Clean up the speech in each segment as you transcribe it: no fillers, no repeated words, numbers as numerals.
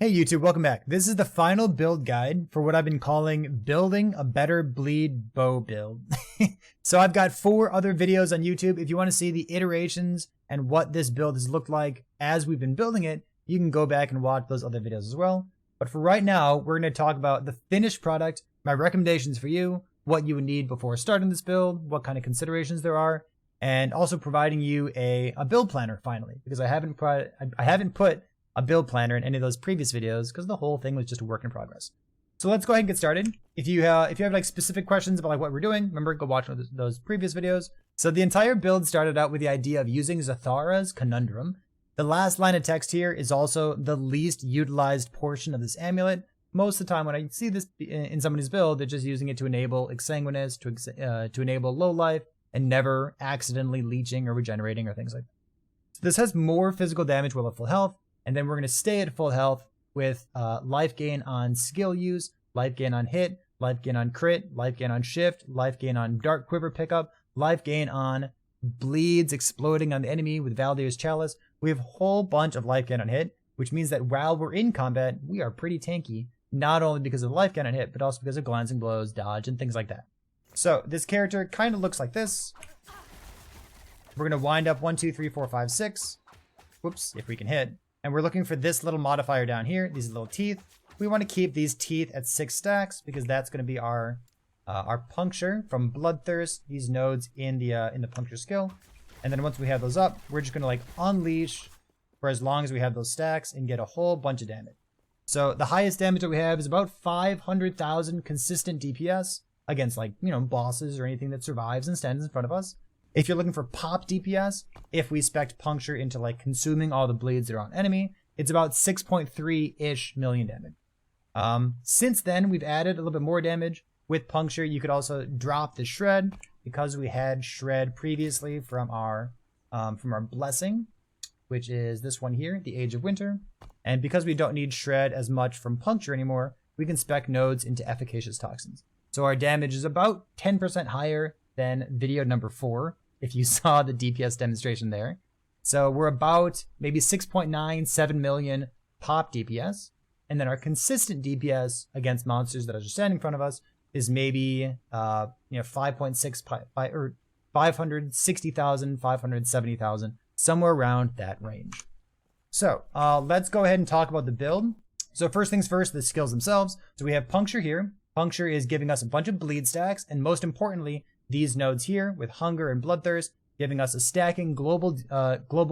Hey YouTube, welcome back. This is the final build guide for what I've been calling building a better bleed bow build. So I've got 4 other videos on YouTube. If you want to see the iterations and what this build has looked like as we've been building it, you can go back and watch those other videos as well. But for right now, we're going to talk about the finished product, my recommendations for you, what you would need before starting this build, what kind of considerations there are, and also providing you a build planner finally, because I haven't put a build planner in any of those previous videos because the whole thing was just a work in progress. So let's go ahead and get started. If you have like specific questions about like what we're doing, remember, go watch those previous videos. So the entire build started out with the idea of using Xithara's Conundrum. The last line of text here is also the least utilized portion of this amulet. Most of the time when I see this in somebody's build, they're just using it to enable Exsanguinous, to enable low life, and never accidentally leeching or regenerating or things like that. So this has more physical damage while at full health. And then we're going to stay at full health with life gain on skill use, life gain on hit, life gain on crit, life gain on shift, life gain on dark quiver pickup, life gain on bleeds exploding on the enemy with Valdir's Chalice. We have a whole bunch of life gain on hit, which means that while we're in combat, we are pretty tanky, not only because of the life gain on hit, but also because of glancing blows, dodge, and things like that. So this character kind of looks like this. We're going to wind up 1, 2, 3, 4, 5, 6. Whoops, if we can hit. And we're looking for this little modifier down here, these little teeth. We want to keep these teeth at 6 stacks because that's going to be our puncture from Bloodthirst, these nodes in the puncture skill. And then once we have those up, we're just going to like unleash for as long as we have those stacks and get a whole bunch of damage. So the highest damage that we have is about 500,000 consistent DPS against like, bosses or anything that survives and stands in front of us. If you're looking for pop DPS, if we spec puncture into like consuming all the bleeds that are on enemy, it's about 6.3-ish million damage. Since then, we've added a little bit more damage. With puncture, you could also drop the shred because we had shred previously from our blessing, which is this one here, the Age of Winter. And because we don't need shred as much from puncture anymore, we can spec nodes into efficacious toxins. So our damage is about 10% higher than video number 4, if you saw the DPS demonstration there. So we're about maybe 6.97 million pop DPS. And then our consistent DPS against monsters that are just standing in front of us is maybe 5.6 or 560,000, 570,000, somewhere around that range. So let's go ahead and talk about the build. So first things first, the skills themselves. So we have puncture here. Puncture is giving us a bunch of bleed stacks, and most importantly, these nodes here with hunger and bloodthirst, giving us a stacking global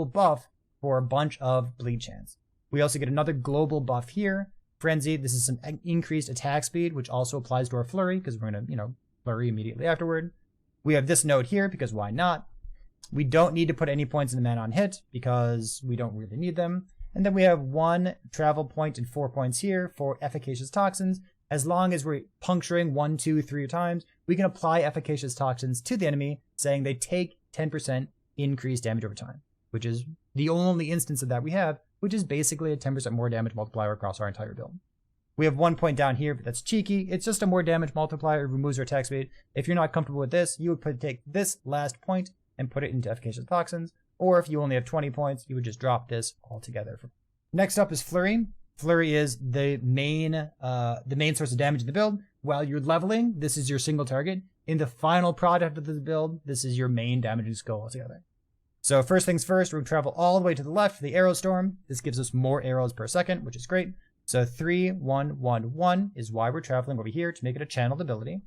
buff for a bunch of bleed chance. We also get another global buff here. Frenzy, this is some increased attack speed, which also applies to our flurry because we're going to, flurry immediately afterward. We have this node here because why not? We don't need to put any points in the mana on hit because we don't really need them. And then we have 1 travel point and 4 points here for efficacious toxins. As long as we're puncturing 1, 2, 3 times, we can apply efficacious toxins to the enemy, saying they take 10% increased damage over time, which is the only instance of that we have, which is basically a 10% more damage multiplier across our entire build. We have 1 point down here, but that's cheeky. It's just a more damage multiplier. It removes our attack speed. If you're not comfortable with this, you would take this last point and put it into efficacious toxins. Or if you only have 20 points, you would just drop this altogether. Next up is Flurry. Flurry is the main source of damage in the build. While you're leveling, this is your single target. In the final product of the build, this is your main damaging skill altogether. So first things first, we're going to travel all the way to the left for the arrow storm. This gives us more arrows per second, which is great. So 3, 1, 1, 1 is why we're traveling over here to make it a channeled ability.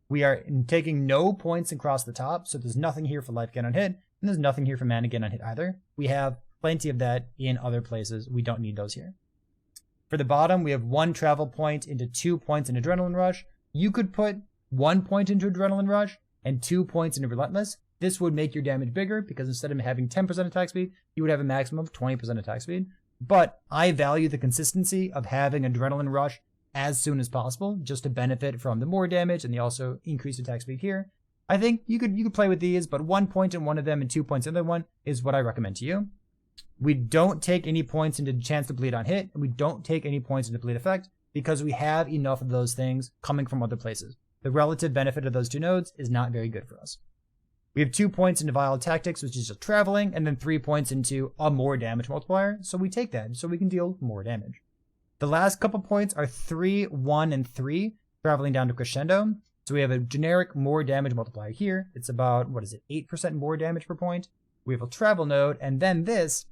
We are taking no points across the top, so there's nothing here for life gain on hit, and there's nothing here for mana gain on hit either. We have plenty of that in other places. We don't need those here. For the bottom, we have 1 travel point into 2 points in Adrenaline Rush. You could put 1 point into Adrenaline Rush and 2 points into Relentless. This would make your damage bigger because instead of having 10% attack speed, you would have a maximum of 20% attack speed. But I value the consistency of having Adrenaline Rush as soon as possible, just to benefit from the more damage and the also increased attack speed here. I think you could play with these, but 1 point in one of them and 2 points in the other one is what I recommend to you. We don't take any points into chance to bleed on hit, and we don't take any points into bleed effect because we have enough of those things coming from other places. The relative benefit of those 2 nodes is not very good for us. We have 2 points into Vile Tactics, which is just traveling, and then 3 points into a more damage multiplier, so we take that so we can deal more damage. The last couple points are 3, 1, and 3, traveling down to crescendo. So we have a generic more damage multiplier here. It's about, 8% more damage per point. We have a travel node, and then this,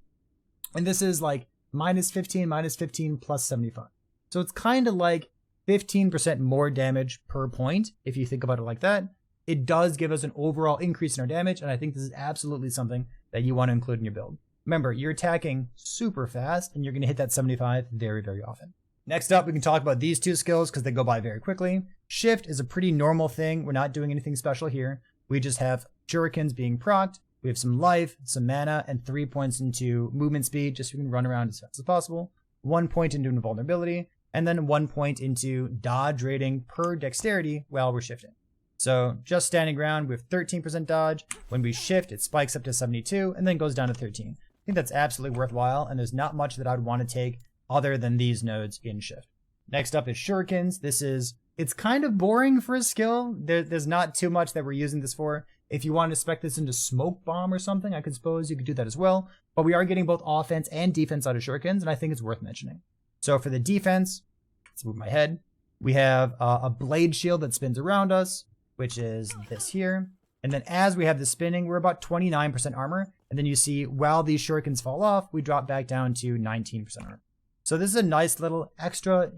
and this is like -15 plus 75. So it's kind of like 15% more damage per point, if you think about it like that. It does give us an overall increase in our damage, and I think this is absolutely something that you want to include in your build. Remember, you're attacking super fast, and you're going to hit that 75 very, very often. Next up, we can talk about these two skills because they go by very quickly. Shift is a pretty normal thing. We're not doing anything special here. We just have Shurikens being procced. We have some life, some mana, and 3 points into movement speed, just so we can run around as fast as possible. 1 point into invulnerability, and then 1 point into dodge rating per dexterity while we're shifting. So just standing ground, we have 13% dodge. When we shift, it spikes up to 72, and then goes down to 13. I think that's absolutely worthwhile, and there's not much that I'd want to take other than these nodes in shift. Next up is Shurikens. It's kind of boring for a skill. There's not too much that we're using this for. If you want to spec this into Smoke Bomb or something, I could suppose you could do that as well. But we are getting both offense and defense out of Shurikens, and I think it's worth mentioning. So for the defense, let's move my head. We have a blade shield that spins around us, which is this here. And then as we have the spinning, we're about 29% armor. And then you see while these Shurikens fall off, we drop back down to 19% armor. So this is a nice little extra,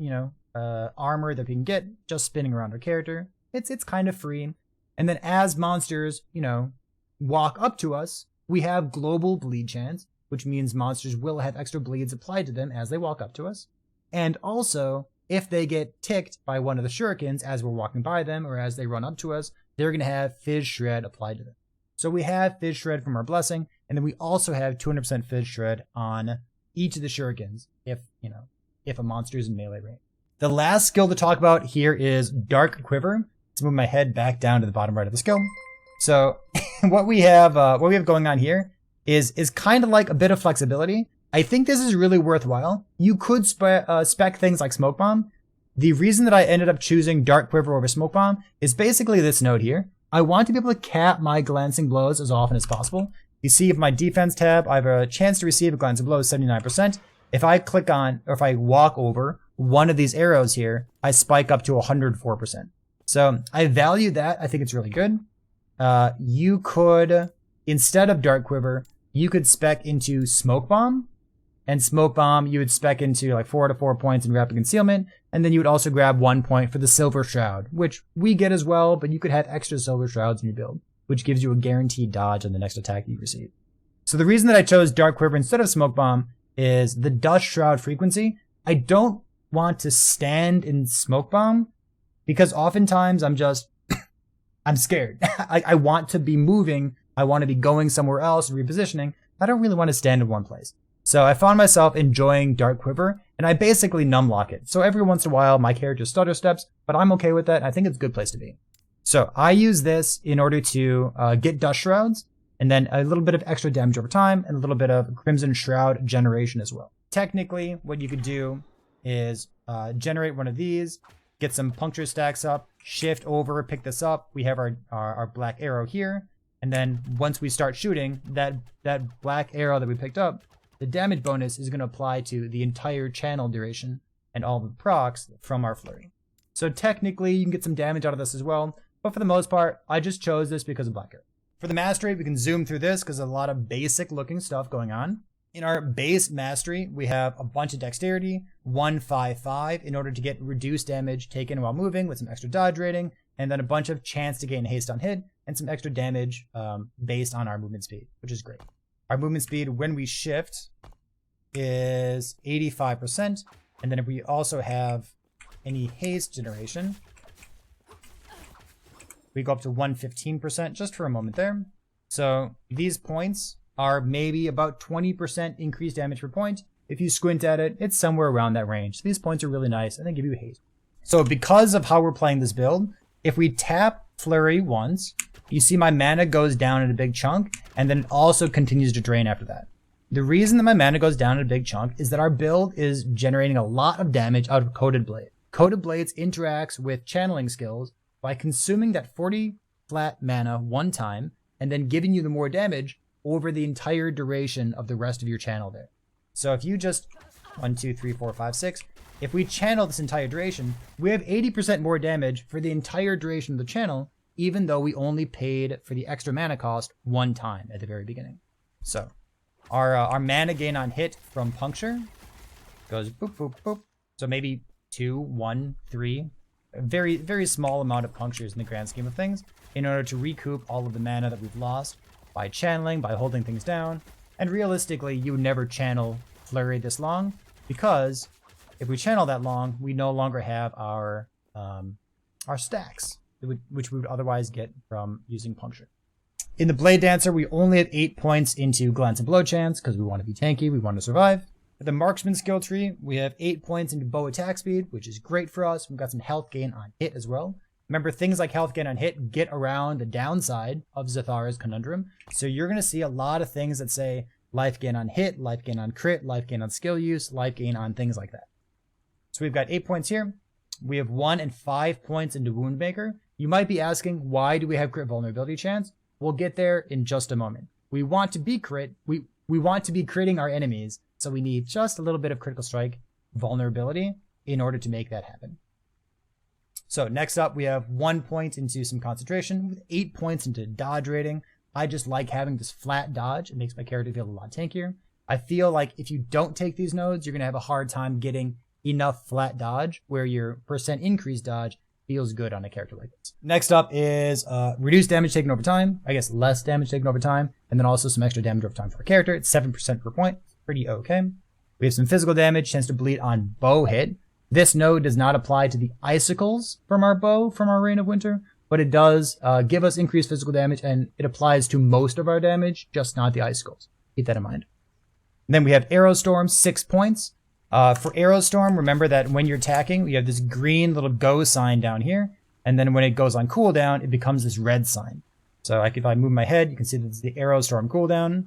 armor that we can get just spinning around our character. It's kind of free. And then as monsters, walk up to us, we have global bleed chance, which means monsters will have extra bleeds applied to them as they walk up to us. And also, if they get ticked by one of the Shurikens as we're walking by them or as they run up to us, they're going to have Fizz Shred applied to them. So we have Fizz Shred from our blessing, and then we also have 200% Fizz Shred on each of the Shurikens if a monster is in melee range. The last skill to talk about here is Dark Quiver. Let's move my head back down to the bottom right of the skill. So what we have going on here is kind of like a bit of flexibility. I think this is really worthwhile. You could spec things like Smoke Bomb. The reason that I ended up choosing Dark Quiver over Smoke Bomb is basically this node here. I want to be able to cap my glancing blows as often as possible. You see, if my defense tab, I have a chance to receive a glancing blow of 79%. If I click on, or if I walk over one of these arrows here, I spike up to 104%. So I value that. I think it's really good. You could, instead of Dark Quiver, you could spec into Smoke Bomb. And Smoke Bomb, you would spec into like 4 to 4 points in Rapid Concealment. And then you would also grab 1 point for the Silver Shroud, which we get as well, but you could have extra Silver Shrouds in your build, which gives you a guaranteed dodge on the next attack you receive. So the reason that I chose Dark Quiver instead of Smoke Bomb is the Dust Shroud frequency. I don't want to stand in Smoke Bomb because oftentimes I'm scared. I want to be moving. I want to be going somewhere else, repositioning. I don't really want to stand in one place. So I found myself enjoying Dark Quiver, and I basically numlock it. So every once in a while, my character stutter steps, but I'm okay with that. I think it's a good place to be. So I use this in order to get Dust Shrouds, and then a little bit of extra damage over time, and a little bit of Crimson Shroud generation as well. Technically, what you could do is generate one of these, get some puncture stacks up, shift over, pick this up. We have our black arrow here, and then once we start shooting, that black arrow that we picked up, the damage bonus is going to apply to the entire channel duration and all the procs from our Flurry. So technically, you can get some damage out of this as well, but for the most part, I just chose this because of black arrow. For the mastery, we can zoom through this because there's a lot of basic looking stuff going on. In our base mastery, we have a bunch of dexterity, 155 in order to get reduced damage taken while moving with some extra dodge rating, and then a bunch of chance to gain haste on hit and some extra damage based on our movement speed, which is great. Our movement speed when we shift is 85%, and then if we also have any haste generation, we go up to 115% just for a moment there. So these points are maybe about 20% increased damage per point. If you squint at it, it's somewhere around that range. So these points are really nice, and they give you haste. So because of how we're playing this build, if we tap Flurry once, you see my mana goes down in a big chunk, and then it also continues to drain after that. The reason that my mana goes down in a big chunk is that our build is generating a lot of damage out of Coated Blade. Coated Blades interacts with channeling skills by consuming that 40 flat mana one time, and then giving you the more damage over the entire duration of the rest of your channel there. So if you just 1, 2, 3, 4, 5, 6, if we channel this entire duration, we have 80% more damage for the entire duration of the channel, even though we only paid for the extra mana cost one time at the very beginning. So our mana gain on hit from Puncture goes boop, boop, boop. So maybe 2, 1, 3. A very, very small amount of punctures in the grand scheme of things in order to recoup all of the mana that we've lost by channeling, by holding things down. And realistically, you would never channel Flurry this long, because if we channel that long, we no longer have our stacks, which we would otherwise get from using Puncture. In the Blade Dancer, we only have 8 points into Glance and Blow Chance because we want to be tanky, we want to survive. For the Marksman skill tree, we have 8 points into Bow Attack Speed, which is great for us. We've got some health gain on hit as well. Remember, things like health gain on hit get around the downside of Xithara's Conundrum. So you're going to see a lot of things that say life gain on hit, life gain on crit, life gain on skill use, life gain on things like that. So we've got 8 points here. We have 1 and 5 points into Woundmaker. You might be asking, why do we have crit vulnerability chance? We'll get there in just a moment. We want to be crit. We want to be critting our enemies. So we need just a little bit of critical strike vulnerability in order to make that happen. So next up, we have 1 point into some concentration with 8 points into dodge rating. I just like having this flat dodge. It makes my character feel a lot tankier. I feel like if you don't take these nodes, you're going to have a hard time getting enough flat dodge where your percent increased dodge feels good on a character like this. Next up is reduced damage taken over time. I guess less damage taken over time. And then also some extra damage over time for a character. It's 7% per point. Pretty okay. We have some physical damage, chance to bleed on bow hit. This node does not apply to the icicles from our bow from our Reign of Winter, but it does give us increased physical damage, and it applies to most of our damage, just not the icicles. Keep that in mind. And then we have Arrow Storm, 6 points. For Arrow Storm, remember that when you're attacking, you have this green little go sign down here, and then when it goes on cooldown, it becomes this red sign. So if I move my head, you can see that it's the Arrow Storm cooldown.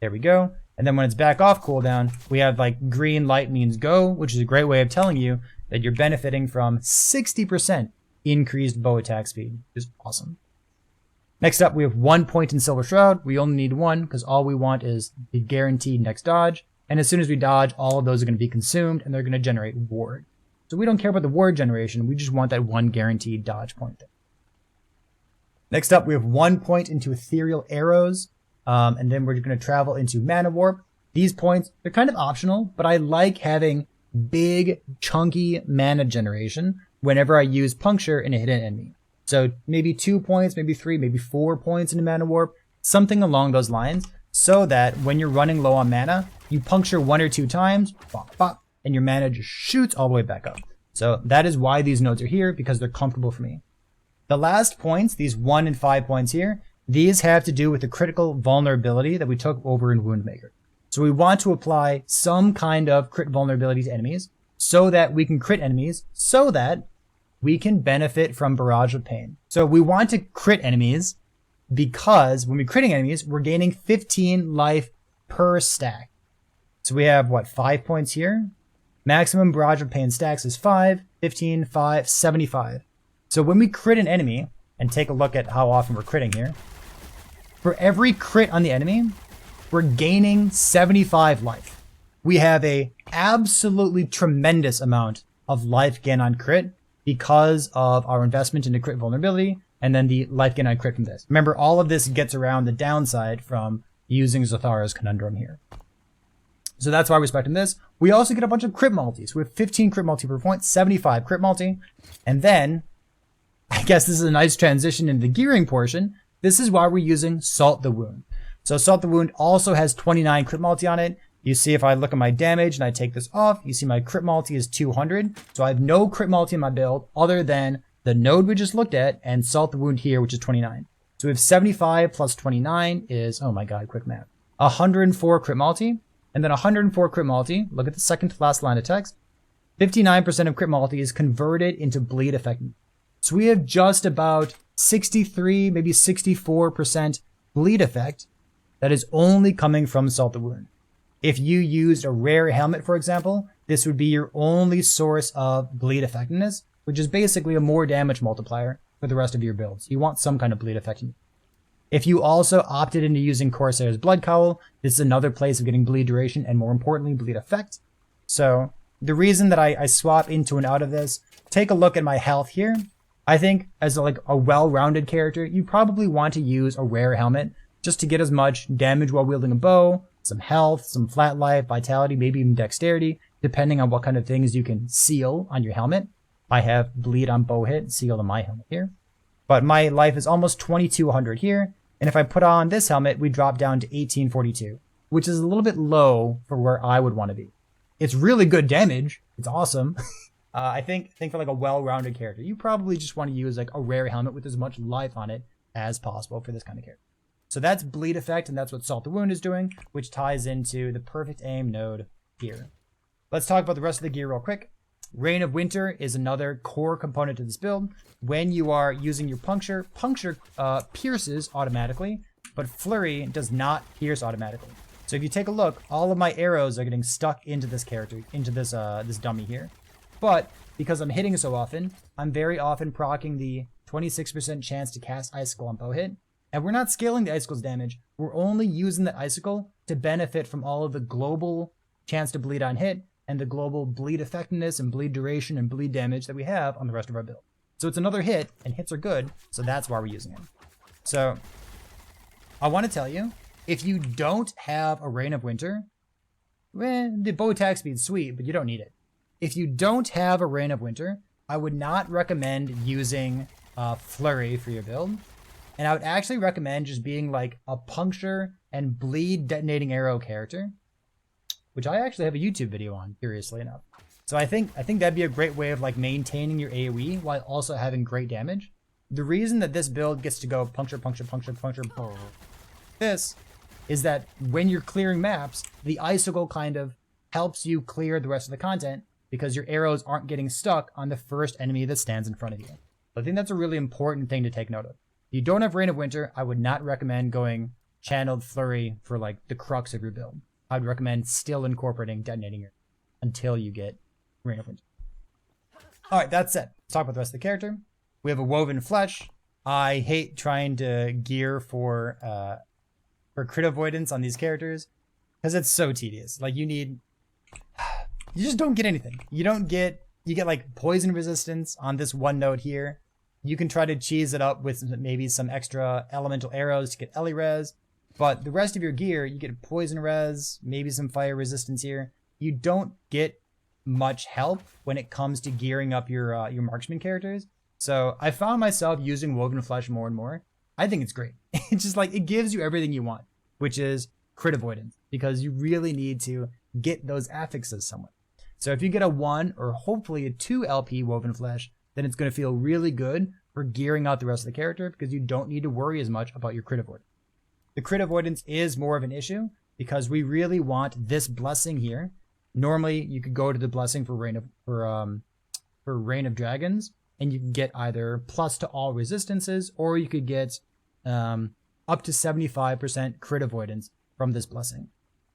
There we go. And then when it's back off cooldown, we have like green light means go, which is a great way of telling you that you're benefiting from 60% increased bow attack speed, which is awesome. Next up, we have 1 point in Silver Shroud. We only need 1 because all we want is the guaranteed next dodge. And as soon as we dodge, all of those are going to be consumed and they're going to generate ward. So we don't care about the ward generation. We just want that 1 guaranteed dodge point there. Next up, we have 1 point into Ethereal Arrows. And then we're going to travel into Mana Warp. These points, they're kind of optional, but I like having big, chunky mana generation whenever I use Puncture in a hidden enemy. So maybe 2 points, maybe 3, maybe 4 points into Mana Warp, something along those lines, so that when you're running low on mana, you puncture 1 or 2 times, bop, bop, and your mana just shoots all the way back up. So that is why these nodes are here, because they're comfortable for me. The last points, these 1 and 5 points here, these have to do with the critical vulnerability that we took over in Woundmaker. So we want to apply some kind of crit vulnerability to enemies so that we can crit enemies so that we can benefit from Barrage of Pain. So we want to crit enemies because when we're critting enemies, we're gaining 15 life per stack. So we have, 5 points here? Maximum Barrage of Pain stacks is 5, 15, 5, 75. So when we crit an enemy, and take a look at how often we're critting here, for every crit on the enemy, we're gaining 75 life. We have a absolutely tremendous amount of life gain on crit because of our investment into crit vulnerability and then the life gain on crit from this. Remember, all of this gets around the downside from using Xithara's Conundrum here. So that's why we're expecting this. We also get a bunch of crit multis. We have 15 crit multi per point, 75 crit multi. And then, I guess this is a nice transition into the gearing portion. This is why we're using Salt the Wound. So Salt the Wound also has 29 crit multi on it. You see if I look at my damage and I take this off, you see my crit multi is 200. So I have no crit multi in my build other than the node we just looked at and Salt the Wound here, which is 29. So we have 75 plus 29 is, oh my god, quick math, 104 crit multi. And then 104 crit multi, look at the second to last line of text, 59% of crit multi is converted into bleed effect. So we have just about 63, maybe 64% bleed effect that is only coming from Salt the Wound. If you used a rare helmet, for example, this would be your only source of bleed effectiveness, which is basically a more damage multiplier for the rest of your builds. You want some kind of bleed effectiveness. If you also opted into using Corsair's Blood Cowl, this is another place of getting bleed duration and, more importantly, bleed effect. So the reason that I swap into and out of this, take a look at my health here. I think as like a well-rounded character, you probably want to use a rare helmet just to get as much damage while wielding a bow, some health, some flat life, vitality, maybe even dexterity, depending on what kind of things you can seal on your helmet. I have bleed on bow hit sealed on my helmet here. But my life is almost 2200 here. And if I put on this helmet, we drop down to 1842, which is a little bit low for where I would want to be. It's really good damage. It's awesome. I think for like a well-rounded character, you probably just want to use like a rare helmet with as much life on it as possible for this kind of character. So that's bleed effect, and that's what Salt the Wound is doing, which ties into the perfect aim node here. Let's talk about the rest of the gear real quick. Rain of Winter is another core component to this build. When you are using your Puncture pierces automatically, but Flurry does not pierce automatically. So if you take a look, all of my arrows are getting stuck into this character, into this this dummy here. But because I'm hitting so often, I'm very often proccing the 26% chance to cast Icicle on bow hit. And we're not scaling the Icicle's damage. We're only using the Icicle to benefit from all of the global chance to bleed on hit and the global bleed effectiveness and bleed duration and bleed damage that we have on the rest of our build. So it's another hit, and hits are good, so that's why we're using it. So I want to tell you, if you don't have a Rain of Winter, the bow attack speed's sweet, but you don't need it. If you don't have a Rain of Winter, I would not recommend using Flurry for your build. And I would actually recommend just being like a Puncture and Bleed Detonating Arrow character, which I actually have a YouTube video on, curiously enough. So I think that'd be a great way of like maintaining your AoE while also having great damage. The reason that this build gets to go puncture, this is that when you're clearing maps, the Icicle kind of helps you clear the rest of the content because your arrows aren't getting stuck on the first enemy that stands in front of you. I think that's a really important thing to take note of. If you don't have Rain of Winter, I would not recommend going Channeled Flurry for like the crux of your build. I would recommend still incorporating Detonating Arrow until you get Rain of Winter. Alright, that's it. Let's talk about the rest of the character. We have a Woven Flesh. I hate trying to gear for crit avoidance on these characters because it's so tedious. Like you just don't get anything. You get like poison resistance on this one node here. You can try to cheese it up with maybe some extra elemental arrows to get Ellie res, but the rest of your gear, you get poison res, maybe some fire resistance here. You don't get much help when it comes to gearing up your marksman characters. So I found myself using Woven Flesh more and more. I think it's great. It's just like it gives you everything you want, which is crit avoidance, because you really need to get those affixes somewhere. So if you get a 1 or hopefully a 2 LP Woven Flesh, then it's going to feel really good for gearing out the rest of the character because you don't need to worry as much about your crit avoidance. The crit avoidance is more of an issue because we really want this blessing here. Normally, you could go to the blessing for Reign of Dragons, and you can get either plus to all resistances, or you could get up to 75% crit avoidance from this blessing.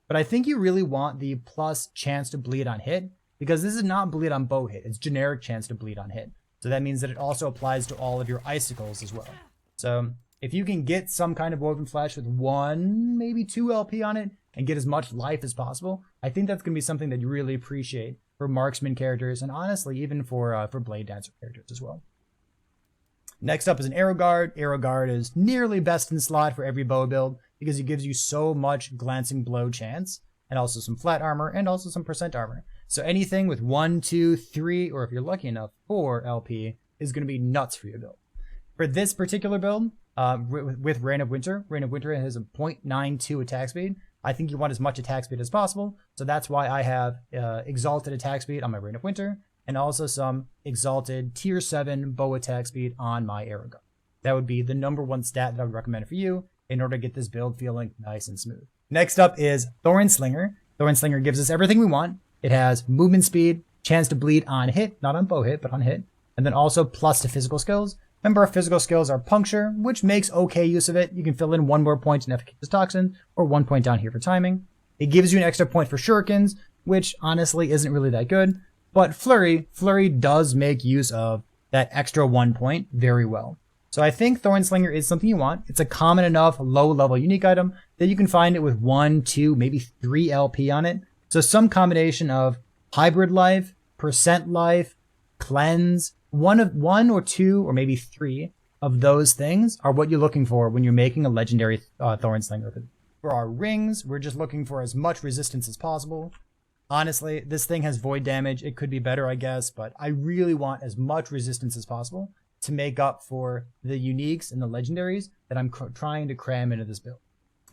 But I think you really want the plus chance to bleed on hit, because this is not bleed on bow hit. It's generic chance to bleed on hit. So that means that it also applies to all of your icicles as well. So if you can get some kind of Woven Flesh with 1, maybe 2 LP on it and get as much life as possible, I think that's going to be something that you really appreciate for marksman characters and honestly even for blade dancer characters as well. Next up is an Arrow Guard. Arrow Guard is nearly best in slot for every bow build because it gives you so much glancing blow chance and also some flat armor and also some percent armor. So anything with 1, 2, 3, or if you're lucky enough, 4 LP is going to be nuts for your build. For this particular build, with Rain of Winter has a 0.92 attack speed. I think you want as much attack speed as possible, so that's why I have exalted attack speed on my Rain of Winter, and also some exalted tier 7 bow attack speed on my Arrow Guard. That would be the #1 stat that I would recommend for you in order to get this build feeling nice and smooth. Next up is Thorn Slinger. Thorn Slinger gives us everything we want. It has movement speed, chance to bleed on hit, not on bow hit, but on hit, and then also plus to physical skills. Remember, our physical skills are Puncture, which makes okay use of it. You can fill in 1 more point in Efficacious Toxin, or 1 point down here for timing. It gives you an extra point for Shurikens, which honestly isn't really that good. But Flurry does make use of that extra 1 point very well. So I think Thorn Slinger is something you want. It's a common enough low-level unique item that you can find it with 1, 2, maybe 3 LP on it. So some combination of hybrid life, percent life, cleanse. One or two or maybe three of those things are what you're looking for when you're making a legendary Thorn Slinger. For our rings, we're just looking for as much resistance as possible. Honestly, this thing has void damage. It could be better, I guess, but I really want as much resistance as possible to make up for the uniques and the legendaries that I'm trying to cram into this build.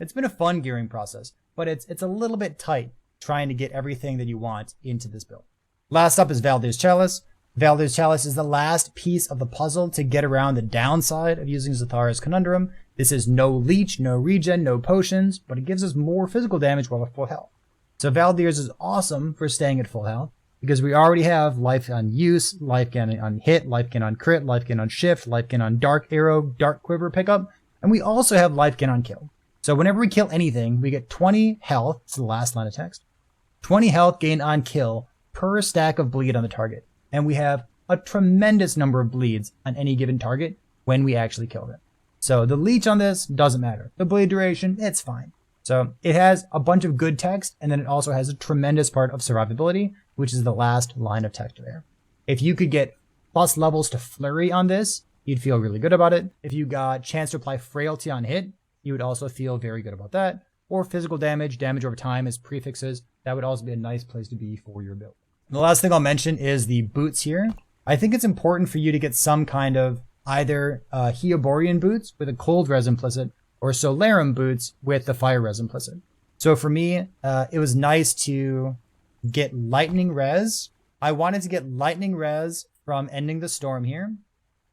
It's been a fun gearing process, but it's a little bit tight trying to get everything that you want into this build. Last up is Valdir's Chalice. Valdir's Chalice is the last piece of the puzzle to get around the downside of using Xithara's Conundrum. This is no leech, no regen, no potions, but it gives us more physical damage while at full health. So Valdir's is awesome for staying at full health because we already have life on use, life gain on hit, life gain on crit, life gain on shift, life gain on dark arrow, dark quiver pickup, and we also have life gain on kill. So whenever we kill anything, we get 20 health, it's the last line of text, 20 health gained on kill per stack of bleed on the target. And we have a tremendous number of bleeds on any given target when we actually kill them. So the leech on this doesn't matter. The bleed duration, it's fine. So it has a bunch of good text, and then it also has a tremendous part of survivability, which is the last line of text there. If you could get plus levels to Flurry on this, you'd feel really good about it. If you got chance to apply frailty on hit, you would also feel very good about that. Or physical damage, damage over time as prefixes, that would also be a nice place to be for your build. The last thing I'll mention is the boots here. I think it's important for you to get some kind of either Heoborian boots with a cold res implicit or Solarum boots with the fire res implicit. So for me, it was nice to get lightning res. I wanted to get lightning res from ending the storm here.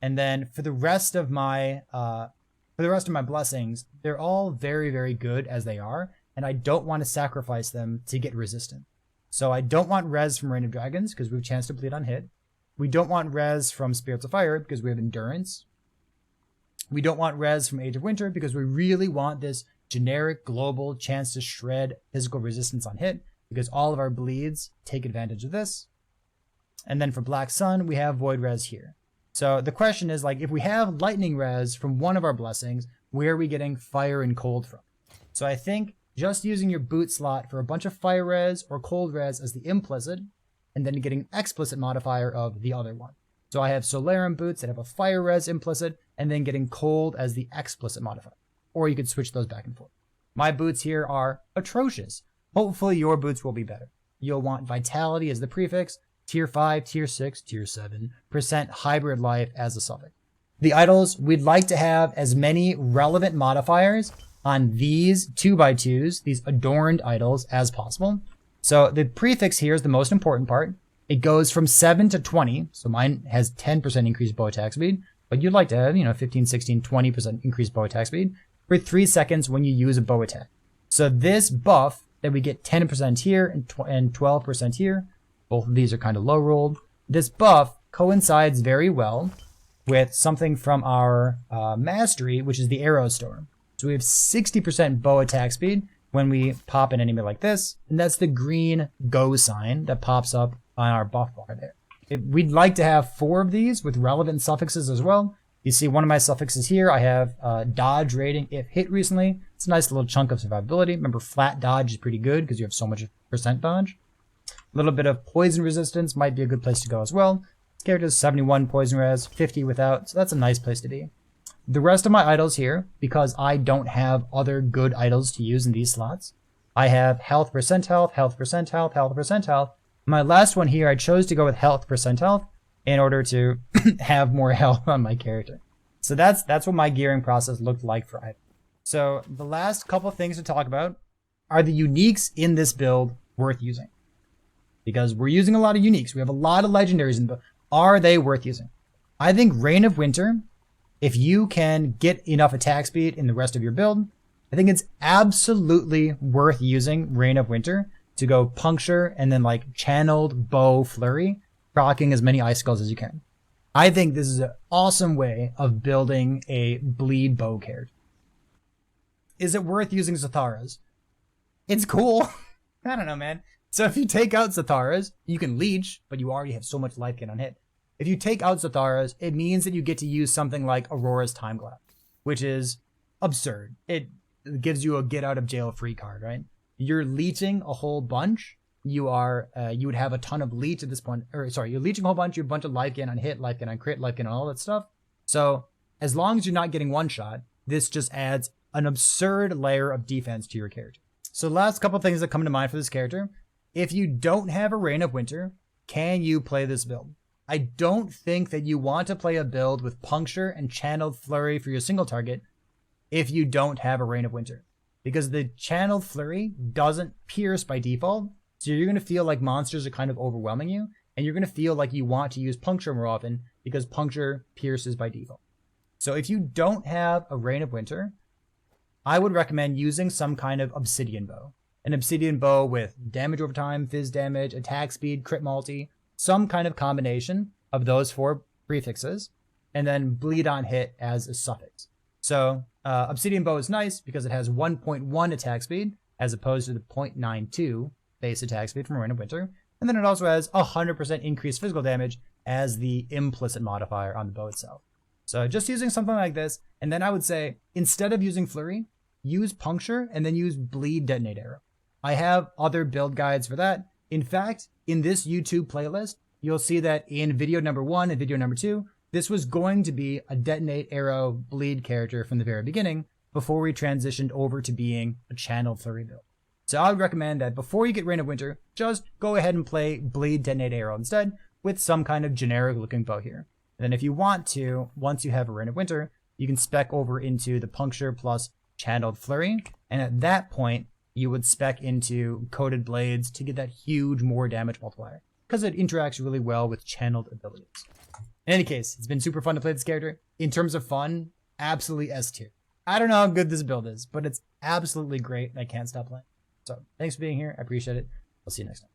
And then for the rest of my blessings, they're all very, very good as they are. And I don't want to sacrifice them to get resistant. So I don't want res from Reign of Dragons because we have a chance to bleed on hit. We don't want res from Spirits of Fire because we have endurance. We don't want res from Age of Winter because we really want this generic global chance to shred physical resistance on hit because all of our bleeds take advantage of this. And then for Black Sun, we have void res here. So the question is, like, if we have lightning res from one of our blessings, where are we getting fire and cold from? So I think just using your boot slot for a bunch of fire res or cold res as the implicit, and then getting an explicit modifier of the other one. So I have Solarum boots that have a fire res implicit, and then getting cold as the explicit modifier. Or you could switch those back and forth. My boots here are atrocious. Hopefully your boots will be better. You'll want Vitality as the prefix, Tier 5, Tier 6, Tier 7% hybrid life as a suffix. The idols, we'd like to have as many relevant modifiers on these 2x2s, these adorned idols, as possible. So the prefix here is the most important part. It goes from 7 to 20. So mine has 10% increased bow attack speed, but you'd like to have, 15, 16, 20% increased bow attack speed for 3 seconds when you use a bow attack. So this buff that we get 10% here and 12% here, both of these are kind of low rolled. This buff coincides very well with something from our mastery, which is the Arrow Storm. So we have 60% bow attack speed when we pop an enemy like this, and that's the green go sign that pops up on our buff bar there. We'd like to have 4 of these with relevant suffixes as well. You see one of my suffixes here, I have dodge rating if hit recently. It's a nice little chunk of survivability. Remember, flat dodge is pretty good because you have so much percent dodge. A little bit of poison resistance might be a good place to go as well. This character is 71 poison res, 50 without, so that's a nice place to be. The rest of my idols here, because I don't have other good idols to use in these slots, I have health percent health, health percent health, health percent health. My last one here, I chose to go with health percent health in order to have more health on my character. So that's what my gearing process looked like for items. So the last couple of things to talk about are the uniques in this build worth using? Because we're using a lot of uniques. We have a lot of legendaries in the build. Are they worth using? I think Reign of Winter, if you can get enough attack speed in the rest of your build, I think it's absolutely worth using Reign of Winter to go Puncture and then like Channeled Bow Flurry, proccing as many icicles as you can. I think this is an awesome way of building a bleed bow character. Is it worth using Xithara's? It's cool. I don't know, man. So if you take out Xithara's, you can leech, but you already have so much life gain on hit. If you take out Xithara's, it means that you get to use something like Aurora's Time Glass, which is absurd. It gives you a get out of jail free card, right? You're leeching a whole bunch you would have a ton of leech at this point, or sorry, you're leeching a whole bunch, you have a bunch of life gain on hit, life gain on crit, life gain on all that stuff. So as long as you're not getting one shot, this just adds an absurd layer of defense to your character. So last couple things that come to mind for this character. If you don't have a Reign of Winter, can you play this build? I don't think that you want to play a build with Puncture and Channeled Flurry for your single target if you don't have a Reign of Winter. Because the Channeled Flurry doesn't pierce by default, so you're going to feel like monsters are kind of overwhelming you, and you're going to feel like you want to use Puncture more often because Puncture pierces by default. So if you don't have a Reign of Winter, I would recommend using some kind of Obsidian Bow. An Obsidian Bow with damage over time, fizz damage, attack speed, crit multi, some kind of combination of those 4 prefixes, and then bleed on hit as a suffix. So Obsidian Bow is nice because it has 1.1 attack speed as opposed to the 0.92 base attack speed from Reign of Winter. And then it also has 100% increased physical damage as the implicit modifier on the bow itself. So just using something like this, and then I would say, instead of using Flurry, use Puncture and then use Bleed Detonating Arrow. I have other build guides for that. In fact, in this YouTube playlist, you'll see that in video number 1 and video number 2, this was going to be a Detonate Arrow Bleed character from the very beginning before we transitioned over to being a Channeled Flurry build. So I would recommend that before you get Reign of Winter, just go ahead and play Bleed Detonate Arrow instead with some kind of generic looking bow here. And then if you want to, once you have a Reign of Winter, you can spec over into the Puncture plus Channeled Flurry. And at that point, you would spec into Coated Blades to get that huge more damage multiplier because it interacts really well with channeled abilities. In any case, it's been super fun to play this character. In terms of fun, absolutely S tier. I don't know how good this build is, but it's absolutely great and I can't stop playing. So thanks for being here. I appreciate it. I'll see you next time.